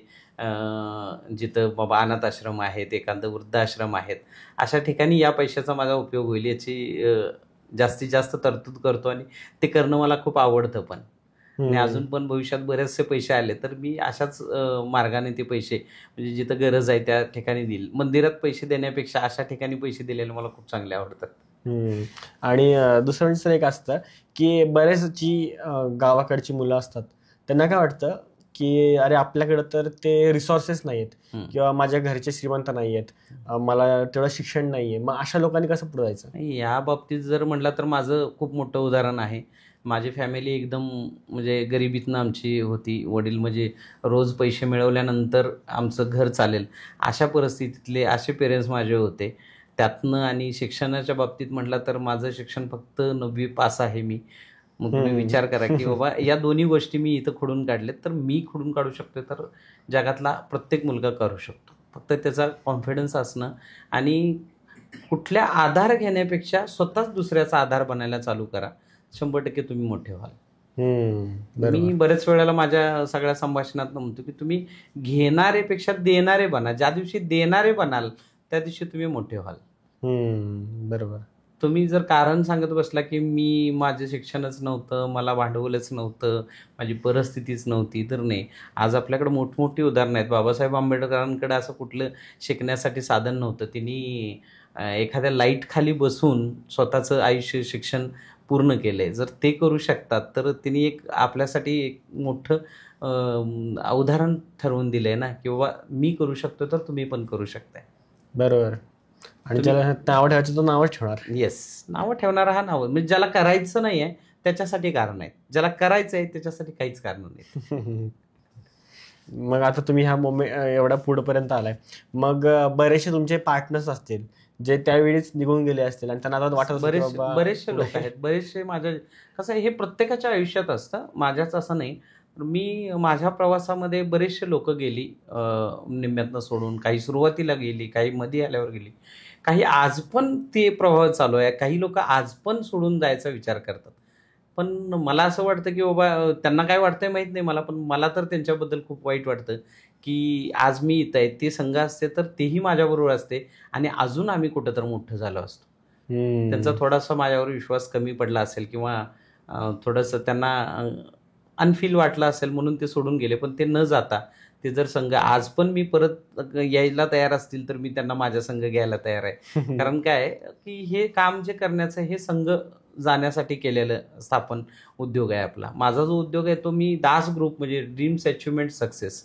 जिथं बाबा अनाथ आश्रम आहेत, एखादं वृद्धाश्रम आहेत, अशा ठिकाणी या पैशाचा माझा उपयोग होईल याची जास्तीत जास्त तरतूद करतो. आणि ते करणं मला खूप आवडतं पण. आणि अजून पण भविष्यात बरेचसे पैसे आले तर मी अशाच मार्गाने ते पैसे, म्हणजे जिथं गरज आहे त्या ठिकाणी देईल. मंदिरात पैसे देण्यापेक्षा अशा ठिकाणी पैसे दिलेले मला खूप चांगले आवडतात. आणि दुसरं म्हणजे सर एक असतं की बरेच जी गावाकडची मुलं असतात त्यांना काय वाटतं की अरे आपल्याकडं तर ते रिसोर्सेस नाही आहेत किंवा माझ्या घरचे श्रीमंत नाही आहेत, मला तेवढं शिक्षण नाही आहे. मग अशा लोकांनी कसं पुढे जायचं? या बाबतीत जर म्हटलं तर माझं खूप मोठं उदाहरण आहे. माझी फॅमिली एकदम म्हणजे गरिबीतनं आमची होती. वडील म्हणजे रोज पैसे मिळवल्यानंतर आमचं घर चालेल अशा परिस्थितीतले असे पेरेंट्स माझे होते. त्यातनं आणि शिक्षणाच्या बाबतीत म्हटलं तर माझं शिक्षण फक्त 9वी पास आहे मी. मग तुम्ही विचार करा की बाबा या दोन्ही गोष्टी मी इथं खोडून काढल्यात, तर मी खोडून काढू शकतो तर जगातला प्रत्येक मुलगा करू शकतो. फक्त त्याचा कॉन्फिडन्स असणं आणि कुठल्या आधार घेण्यापेक्षा स्वतःच दुसऱ्याचा आधार बनायला चालू करा. 100% तुम्ही मोठे व्हाल. मी बऱ्याच वेळेला माझ्या सगळ्या संभाषणात म्हणतो की तुम्ही घेणारेपेक्षा देणारे बना. ज्या दिवशी देणारे बनाल त्या दिवशी तुम्ही मोठे व्हाल. बरोबर. तुम्ही जर कारण सांगत बसला की मी माझं शिक्षणच नव्हतं, मला भांडवलच नव्हतं, माझी परिस्थितीच नव्हती, तर नाही. आज आपल्याकडे मोठमोठी उदाहरणं आहेत. बाबासाहेब आंबेडकरांकडे असं कुठलं शिकण्यासाठी साधन नव्हतं. त्यांनी एखाद्या लाईट खाली बसून स्वतःचं आयुष्य शिक्षण पूर्ण केलंय. जर ते करू शकतात तर त्यांनी एक आपल्यासाठी एक मोठं उदाहरण ठरवून दिलंय ना, की बाबा मी करू शकतो तर तुम्ही पण करू शकताय. बरोबर. आणि ज्याला नावं ठेवायचं तो नावच ठेवणार. येस, नावं ठेवणारा हा नाव. म्हणजे ज्याला करायचं नाही आहे त्याच्यासाठी कारण आहेत, ज्याला करायचं आहे त्याच्यासाठी काहीच कारण नाही. मग आता तुम्ही ह्या एवढ्या पुढपर्यंत आलाय, मग बरेचसे तुमचे पार्टनर्स असतील जे त्यावेळीच निघून गेले असतील आणि त्यांना आता वाटत बरेचसे लोक आहेत. बरेचसे माझ्या कसं हे प्रत्येकाच्या आयुष्यात असतं, माझ्याच असं नाही. मी माझ्या प्रवासामध्ये बरेचसे लोक गेली निम्म्यातनं सोडून. काही सुरुवातीला गेली, काही मध्ये आल्यावर गेली, काही आज पण ते प्रवाह चालू आहे. काही लोक आज पण सोडून जायचा विचार करतात. पण मला असं वाटतं की बाबा त्यांना काय वाटतंय माहीत नाही मला, पण मला तर त्यांच्याबद्दल खूप वाईट वाटतं की आज मी इथं आहे, ते संघ असते तर तेही माझ्याबरोबर असते आणि अजून आम्ही कुठं तर मोठं झालो असतो. त्यांचा थोडासा माझ्यावर विश्वास कमी पडला असेल किंवा थोडंसं त्यांना अनफील वाटलं असेल म्हणून ते सोडून गेले. पण ते न जाता ते जर संघ आज पण मी परत यायला तयार असतील तर मी त्यांना माझ्या संघ घ्यायला तयार आहे. कारण काय आहे की हे काम जे करण्याचं हे संघ जाण्यासाठी केलेलं स्थापन उद्योग आहे आपला. माझा जो उद्योग आहे तो मी दास ग्रुप म्हणजे ड्रीम्स अचिव्हमेंट सक्सेस.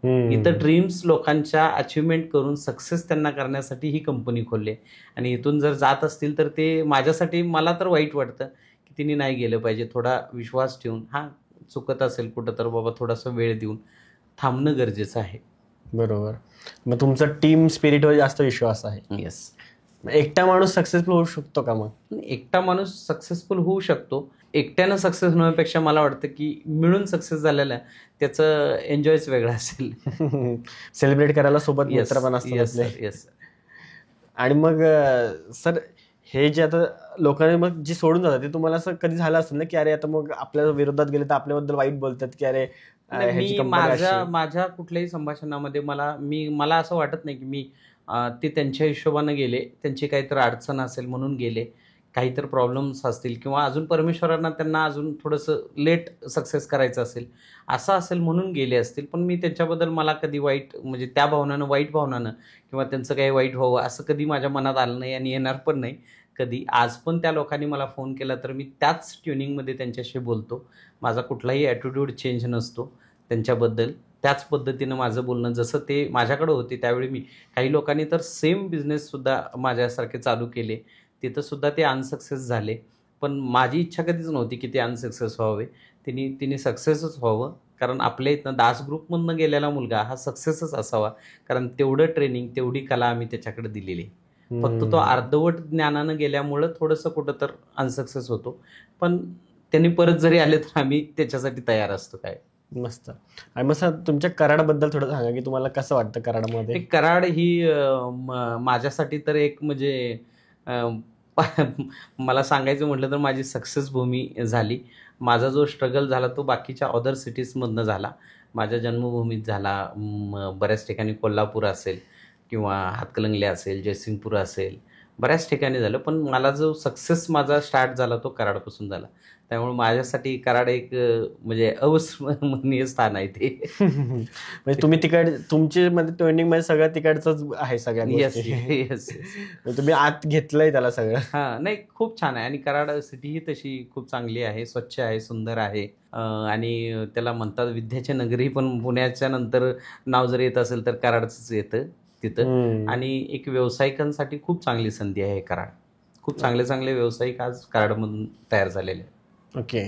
इथं ड्रीम्स लोकांच्या अचिव्हमेंट करून सक्सेस त्यांना करण्यासाठी ही कंपनी खोलली आहे. आणि इथून जर जात असतील तर ते माझ्यासाठी, मला तर वाईट वाटतं की तिने नाही गेलं पाहिजे. थोडा विश्वास ठेवून, हां चुकत असेल कुठं तर बाबा थोडासा वेळ देऊन थांबणं गरजेचं आहे. बरोबर. मग तुमचा टीम स्पिरिटवर जास्त विश्वास आहे. येस. एकटा माणूस सक्सेसफुल होऊ शकतो का मग? एकटा माणूस सक्सेसफुल होऊ शकतो. एकट्यानं सक्सेस होण्यापेक्षा मला वाटतं की मिळून सक्सेस झालेला त्याचं एन्जॉयच वेगळा असेल. सेलिब्रेट करायला सोबत मित्र पण असतात आपले. येस. आणि मग सर, हे जे आता लोकांनी मग जे सोडून जातात ते तुम्हाला असं कधी झालं असेल ना की अरे आता मग आपल्या विरोधात गेले तर आपल्याबद्दल वाईट बोलतात की अरे ह्याची मी कंपनी अशी. माझ्या कुठल्याही संभाषणामध्ये मला असं वाटत नाही की मी ते त्यांच्या हिशोबानं गेले, त्यांची काहीतरी अडचण असेल म्हणून गेले, काहीतरी प्रॉब्लेम्स असतील किंवा अजून परमेश्वरांना त्यांना अजून थोडंसं लेट सक्सेस करायचं असेल, असं असेल म्हणून गेले असतील. पण मी त्याच्याबद्दल मला कधी वाईट म्हणजे त्या भावनानं, वाईट भावनानं किंवा त्यांचं काही वाईट व्हावं असं कधी माझ्या मनात आलं नाही आणि येणार पण नाही कधी. आज पण त्या लोकांनी मला फोन केला तर मी त्याच ट्युनिंगमध्ये त्यांच्याशी बोलतो. माझा कुठलाही ॲटिट्यूड चेंज नसतो त्यांच्याबद्दल. त्याच पद्धतीनं माझं बोलणं, जसं ते माझ्याकडं होते त्यावेळी मी, काही लोकांनी तर सेम बिझनेससुद्धा माझ्यासारखे चालू केले, तिथंसुद्धा ते अनसक्सेस झाले. पण माझी इच्छा कधीच नव्हती की ते अनसक्सेस व्हावे. तिने सक्सेसच व्हावं. कारण आपल्या इथनं दास ग्रुपमधनं गेलेला मुलगा हा सक्सेसच असावा. कारण तेवढं ट्रेनिंग, तेवढी कला आम्ही त्याच्याकडे दिलेली आहे. फक्त तो अर्धवट ज्ञानानं गेल्यामुळं थोडंसं कुठं तर अनसक्सेस होतो. पण त्यांनी परत जरी आले तर आम्ही त्याच्यासाठी तयार असतो. काय मस्त. आणि मग सर, तुमच्या कराडबद्दल थोडं सांगा की तुम्हाला कसं वाटतं कराडमध्ये? कराड ही माझ्यासाठी तर एक म्हणजे मला सांगायचं म्हटलं तर माझी सक्सेस भूमी झाली. माझा जो स्ट्रगल झाला तो बाकीच्या अदर सिटीजमधनं झाला. माझ्या जन्मभूमीत झाला. बऱ्याच ठिकाणी कोल्हापूर असेल किंवा हातकणंगले असेल, जयसिंगपूर असेल, बऱ्याच ठिकाणी झालं. पण मला जो सक्सेस माझा स्टार्ट झाला तो कराडपासून झाला. त्यामुळे माझ्यासाठी कराड एक म्हणजे अविस्मरणीय स्थान आहे ते. म्हणजे तुम्ही तुमच्या मध्ये ट्रेनिंग मध्ये सगळं तिकडचंच आहे सगळ्या येस गोष्टी. येस. म्हणजे तुम्ही आत घेतलंय त्याला सगळं. हां, नाही खूप छान आहे. आणि कराड सिटी ही तशी खूप चांगली आहे, स्वच्छ आहे, सुंदर आहे. आणि त्याला म्हणतात विद्याची नगरी. पण पुण्याच्या नंतर नाव जर येत असेल तर कराडचंच येतं तिथं. आणि एक व्यावसायिकांसाठी खूप चांगली संधी आहे कराड. खूप चांगले व्यावसायिक आज कराडमधून तयार झालेले आहेत. ओके.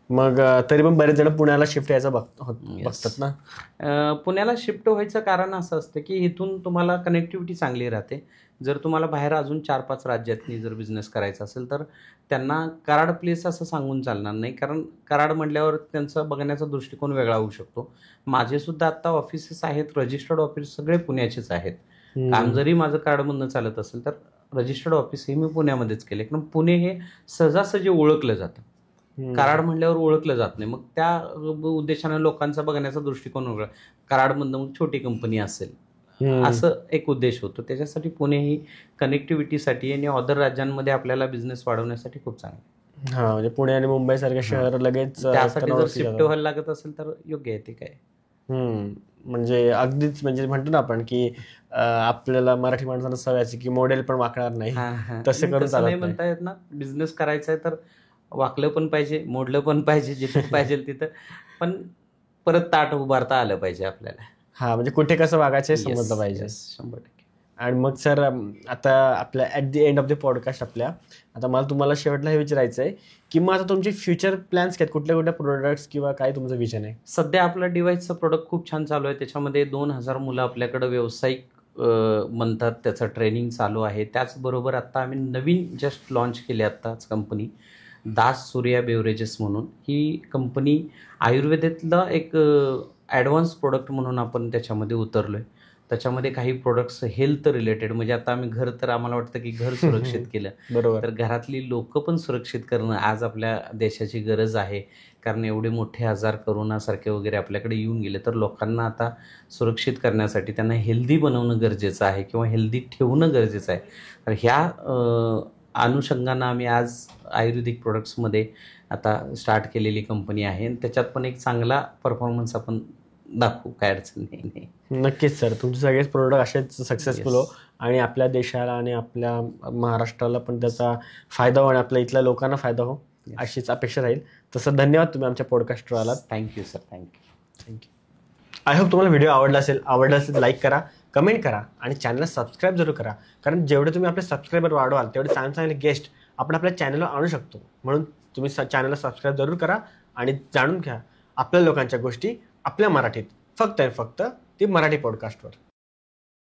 मग तरी पण बरेच जण पुण्याला शिफ्ट यायचं बघतात ना. पुण्याला शिफ्ट व्हायचं कारण असं असतं की इथून तुम्हाला कनेक्टिव्हिटी चांगली राहते. जर तुम्हाला बाहेर अजून 4-5 राज्यातनी जर बिझनेस करायचा असेल तर त्यांना कराड प्लेस असं सांगून चालणार नाही. कारण कराड म्हटल्यावर त्यांचा बघण्याचा दृष्टिकोन वेगळा होऊ शकतो. माझेसुद्धा आत्ता ऑफिसेस आहेत, रजिस्टर्ड ऑफिस सगळे पुण्याचेच आहेत. काम जरी माझं कराडमधनं चालत असेल तर रजिस्टर्ड ऑफिस हे मी पुण्यामध्येच केले. कारण पुणे हे सहजासहजी ओळखलं जातं. कराड म्हटल्यावर ओळखलं जात नाही. मग त्या उद्देशानं लोकांचा बघण्याचा दृष्टिकोन वेगळा. कराडमधनं मग छोटी कंपनी असेल असं एक उद्देश होतो. त्याच्यासाठी पुणे ही कनेक्टिव्हिटीसाठी आणि अदर राज्यांमध्ये आपल्याला बिझनेस वाढवण्यासाठी खूप चांगलं. हा, म्हणजे पुणे आणि मुंबई सारखे शहर लगेच त्यासाठी जर शिफ्ट व्हायला लागत असेल तर योग्य आहे ते. काय म्हणजे अगदीच म्हणजे म्हणतो ना आपण की आपल्याला मराठी माणसांना सवय असे की मॉडेल पण वाकणार नाही, तसे करून चालत नाही म्हणता येत ना. बिझनेस करायचा आहे तर वाकलं पण पाहिजे, मोडलं पण पाहिजे, जिथं पाहिजे तिथं, पण परत ताट उभारता आलं पाहिजे आपल्याला. हा, म्हणजे कुठे कसं वागायचं समजलं पाहिजे. 100%. आणि मग सर, आता आपल्या at the end of the podcast आता मला तुम्हाला शेवटला हे विचारायचं आहे की मग आता तुमचे फ्युचर प्लॅन्स काय, कुठल्या प्रोडक्ट्स किंवा काय तुमचं विजन आहे? सध्या आपलं डिव्हाइसचं प्रोडक्ट खूप छान चालू आहे. त्याच्यामध्ये 2000 मुलं आपल्याकडं व्यावसायिक म्हणतात त्याचं ट्रेनिंग चालू आहे. त्याचबरोबर आत्ता आम्ही नवीन जस्ट लॉन्च केली आत्ताच कंपनी, दास सूर्या बेवरेजेस म्हणून. ही कंपनी आयुर्वेदातलं एक ॲडव्हान्स प्रोडक्ट म्हणून आपण त्याच्यामध्ये उतरलो आहे. त्याच्यामध्ये काही प्रोडक्ट्स हेल्थ रिलेटेड, म्हणजे आता आम्ही आम्हाला वाटतं की घर सुरक्षित केलं बरोबर, तर घरातली लोकं पण सुरक्षित करणं आज आपल्या देशाची गरज आहे. कारण एवढे मोठे आजार करोनासारखे वगैरे आपल्याकडे येऊन गेले तर लोकांना आता सुरक्षित करण्यासाठी त्यांना हेल्दी बनवणं गरजेचं आहे किंवा हेल्दी ठेवणं गरजेचं आहे. तर ह्या अनुषंगानं आम्ही आज आयुर्वेदिक प्रोडक्ट्समध्ये आता स्टार्ट केलेली कंपनी आहे. आणि त्याच्यात पण एक चांगला परफॉर्मन्स आपण दाखवू, काय अडचण नाही. नक्कीच सर, तुमचे सगळेच प्रोडक्ट असेच सक्सेसफुल हो आणि आपल्या देशाला आणि आपल्या महाराष्ट्राला पण त्याचा फायदा हो आणि आपल्या इथल्या लोकांना फायदा हो अशीच अपेक्षा राहील. तसं धन्यवाद, तुम्ही आमच्या पॉडकास्टवर आलात. Thank you sir, thank you. Thank you. I hope तुम्हाला व्हिडिओ आवडला असेल लाईक करा, कमेंट करा आणि चॅनलला सबस्क्राईब जरूर करा. कारण जेवढे तुम्ही आपले सबस्क्रायबर वाढवाल तेवढे चांगले गेस्ट आपण आपल्या चॅनलवर आणू शकतो. म्हणून तुम्ही चॅनलला सबस्क्राईब जरूर करा आणि जाणून घ्या आपल्या लोकांच्या गोष्टी आपल्या मराठीत, फक्त आणि फक्त ती मराठी पॉडकास्टवर.